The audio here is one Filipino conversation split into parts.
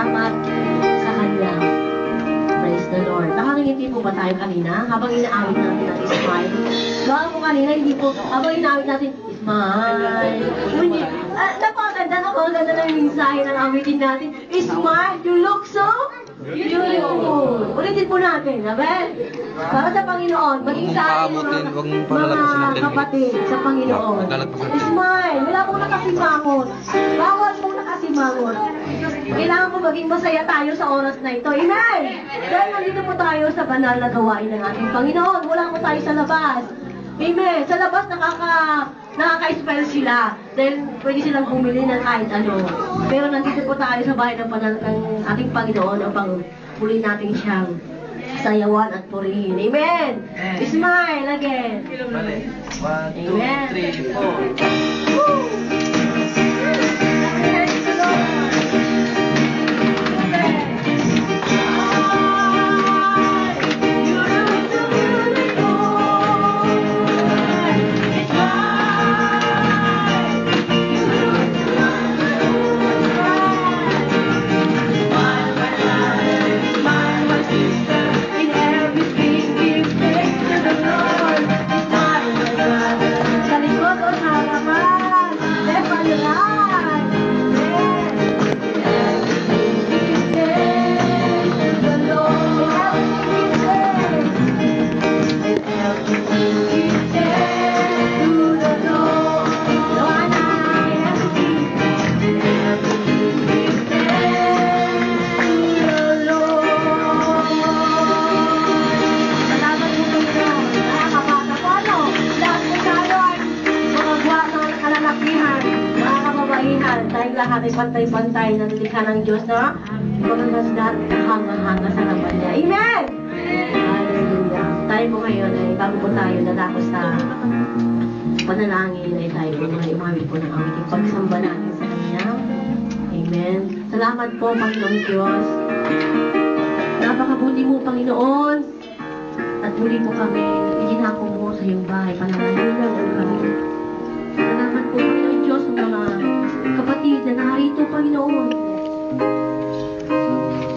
salamat sa Kanya. Praise the Lord. Nakangingiti po ba tayo kanina? Habang inaawit natin ang smile. Baka po kanina, hindi po, habang inaawit natin, smile. Napakaganda na, maganda na yung mensahe ng awitin natin. Smile, you look so beautiful. Ulitin po natin, Abel. Para sa Panginoon, maging sa atin mga kapatid sa Panginoon. Smile, wala pong nakasimangot. Bawal pong nakasimangot. Kailangan po maging masaya tayo sa oras na ito. Amen! Dahil nandito po tayo sa banal na gawain ng ating Panginoon. Wala po tayo sa labas. Amen! Sa labas nakaka-spell sila. Dahil pwede silang bumili ng kahit ano. Pero nandito po tayo sa bahay ng ating Panginoon upang puli natin siyang sayawan at purihin. Amen! Smile again. 1, 2, 3, 4. Woo! Tayong lahat ay pantay-pantay na nilikha ng Diyos na magandang kahanga-hanga sa harapan niya. Amen! Hallelujah. Tayo po ngayon ay bago po tayo natapos sa panalangin ay tayo po mga umawit po ng awiting pagsamba natin sa Kanya. Amen. Salamat po, Panginoong Diyos. Napakabuti mo, Panginoon. At muli po kami, iginako mo sa iyong bahay. Panalangin ang kami. Salamat po, Panginoong Diyos, sa mga kapatid na narito, Panginoon.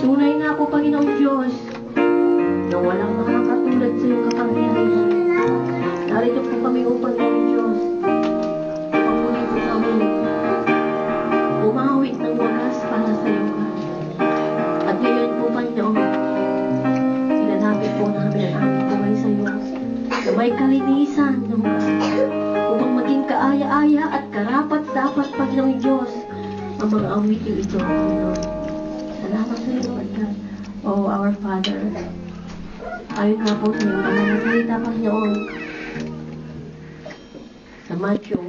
Tunay nga po, Panginoong Diyos, na walang makakatulad sa iyong kapangyarihan. Narito po kami upang, Panginoong Diyos, pagmuli po kami, umawit ng wakas para sa iyo, God. At ngayon po, Panginoon, ilalapit po namin ang aming buhay sa iyo, na may kalinisan, upang maging kaaya-aya at karapat-dapat, Panginoong Diyos, ang mga awiting ito, Panginoon. Salamat sa iyo, God. Oh, our Father, ayon nga po sa iyong mga salita, Panginoon, sa Matthew